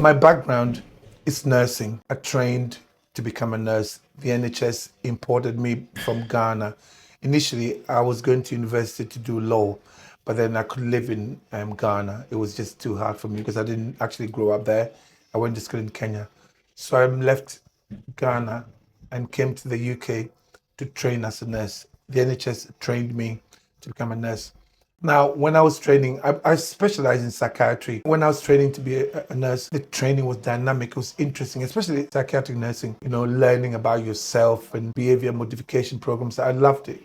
My background is nursing. I trained to become a nurse. The NHS imported me from Ghana. Initially, I was going to university to do law, but then I could live in Ghana. It was just too hard for me because I didn't actually grow up there. I went to school in Kenya. So I left Ghana and came to the UK to train as a nurse. The NHS trained me to become a nurse. Now, when I was training, I specialized in psychiatry. When I was training to be a nurse, the training was dynamic. It was interesting, especially psychiatric nursing, learning about yourself and behavior modification programs. I loved it.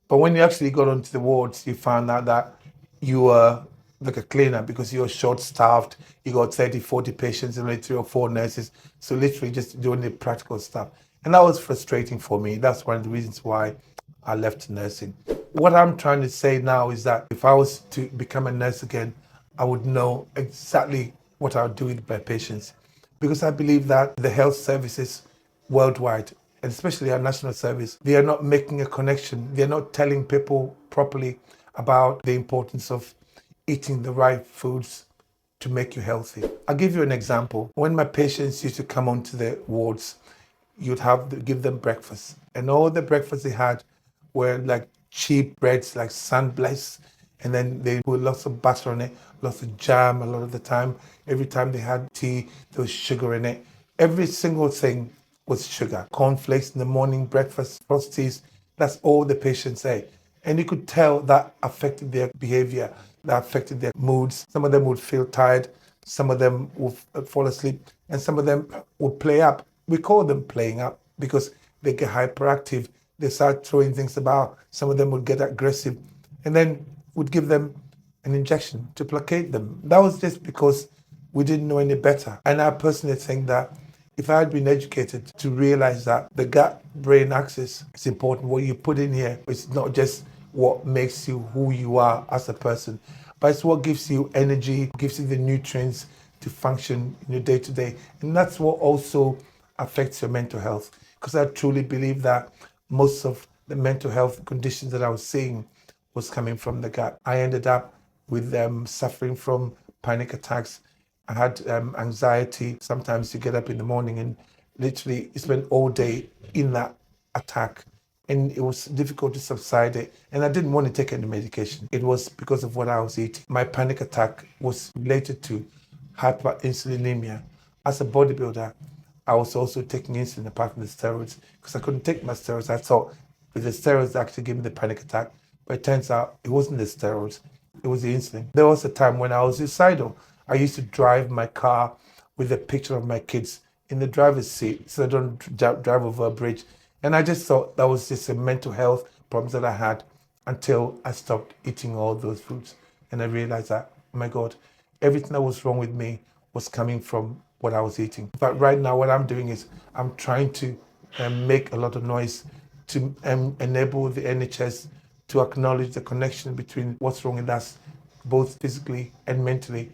But when you actually got onto the wards, you found out that you were like a cleaner because you're short-staffed. You got 30, 40 patients and only 3 or 4 nurses. So literally just doing the practical stuff. And that was frustrating for me. That's one of the reasons why I left nursing. What I'm trying to say now is that if I was to become a nurse again, I would know exactly what I would do with my patients. Because I believe that the health services worldwide, and especially our national service, they are not making a connection. They're not telling people properly about the importance of eating the right foods to make you healthy. I'll give you an example. When my patients used to come onto the wards, you'd have to give them breakfast. And all the breakfast they had were like cheap breads, like Sunbless, and then they put lots of butter on it, lots of jam a lot of the time. Every time they had tea, there was sugar in it. Every single thing was sugar. Cornflakes in the morning, breakfast, frosties, that's all the patients ate. And you could tell that affected their behavior, that affected their moods. Some of them would feel tired, some of them would fall asleep, and some of them would play up. We call them playing up because they get hyperactive. They start throwing things about. Some of them would get aggressive and then would give them an injection to placate them. That was just because we didn't know any better. And I personally think that if I had been educated to realize that the gut-brain axis is important, what you put in here is not just what makes you who you are as a person, but it's what gives you energy, gives you the nutrients to function in your day-to-day. And that's what also affects your mental health. Because I truly believe that most of the mental health conditions that I was seeing was coming from the gut. I ended up with suffering from panic attacks. I had anxiety. Sometimes you get up in the morning and literally you spend all day in that attack. And it was difficult to subside it. And I didn't want to take any medication. It was because of what I was eating. My panic attack was related to hyperinsulinemia. As a bodybuilder, I was also taking insulin apart from the steroids because I couldn't take my steroids. I thought with the steroids that actually gave me the panic attack, but it turns out it wasn't the steroids, it was the insulin. There was a time when I was suicidal. I used to drive my car with a picture of my kids in the driver's seat so I don't drive over a bridge. And I just thought that was just a mental health problems that I had until I stopped eating all those foods. And I realized that, oh my God, everything that was wrong with me was coming from what I was eating. In fact, right now, what I'm doing is I'm trying to make a lot of noise to enable the NHS to acknowledge the connection between what's wrong with us, both physically and mentally,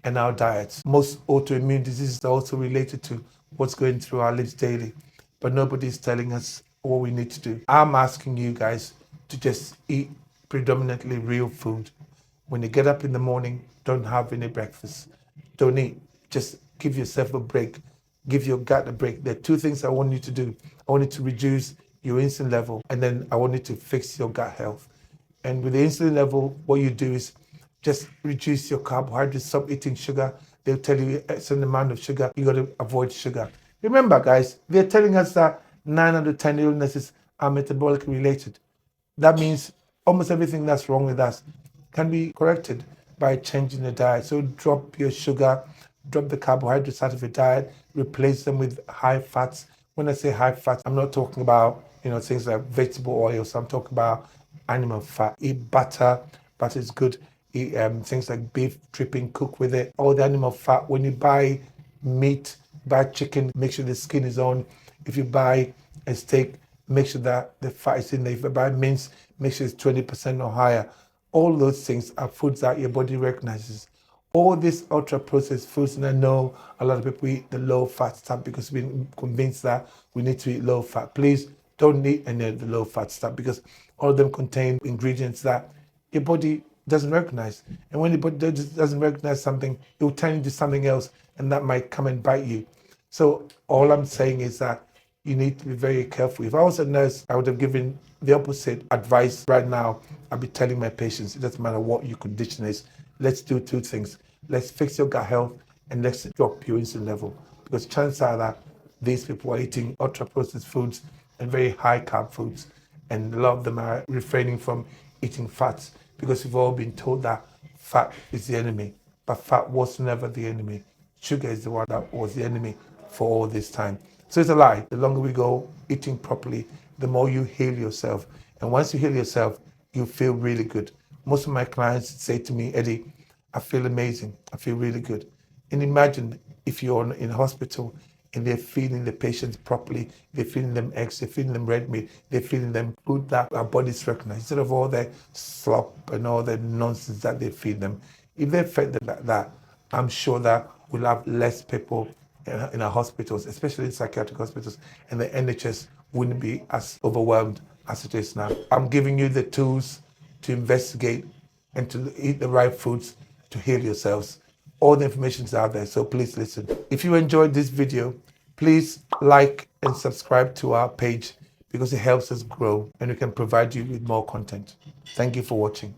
and our diets. Most autoimmune diseases are also related to what's going through our lives daily, but nobody's telling us what we need to do. I'm asking you guys to just eat predominantly real food. When you get up in the morning, don't have any breakfast. Don't eat. Just give yourself a break. Give your gut a break. There are 2 things I want you to do. I want you to reduce your insulin level, and then I want you to fix your gut health. And with the insulin level, what you do is just reduce your carbohydrates, stop eating sugar. They'll tell you a certain amount of sugar. You got to avoid sugar. Remember, guys, they're telling us that 9 out of 10 illnesses are metabolically related. That means almost everything that's wrong with us can be corrected by changing the diet. So drop your sugar, drop the carbohydrates out of your diet, replace them with high fats. When I say high fats, I'm not talking about things like vegetable oils. I'm talking about animal fat. Eat butter. Butter is good. Eat things like beef dripping, cook with it. All the animal fat. When you buy meat, buy chicken, make sure the skin is on. If you buy a steak, make sure that the fat is in there. If you buy mince, make sure it's 20% or higher. All those things are foods that your body recognizes. All these ultra-processed foods, and I know a lot of people eat the low-fat stuff because we've been convinced that we need to eat low-fat. Please don't eat any of the low-fat stuff because all of them contain ingredients that your body doesn't recognize. And when the body doesn't recognize something, it will turn into something else, and that might come and bite you. So all I'm saying is that you need to be very careful. If I was a nurse, I would have given the opposite advice right now. I'd be telling my patients, it doesn't matter what your condition is, let's do two things. Let's fix your gut health and let's drop your insulin level. Because chances are that these people are eating ultra processed foods and very high carb foods. And a lot of them are refraining from eating fats because we've all been told that fat is the enemy. But fat was never the enemy. Sugar is the one that was the enemy for all this time. So it's a lie. The longer we go eating properly, the more you heal yourself. And once you heal yourself, you feel really good. Most of my clients say to me, Eddie, I feel amazing. I feel really good. And imagine if you're in a hospital and they're feeding the patients properly, they're feeding them eggs, they're feeding them red meat, they're feeding them food that our bodies recognize, instead of all the slop and all the nonsense that they feed them. If they fed them like that, I'm sure that we'll have less people in our hospitals, especially in psychiatric hospitals, and the NHS wouldn't be as overwhelmed as it is now. I'm giving you the tools to investigate and to eat the right foods to heal yourselves. All the information is out there, so please listen. If you enjoyed this video, please like and subscribe to our page because it helps us grow and we can provide you with more content. Thank you for watching.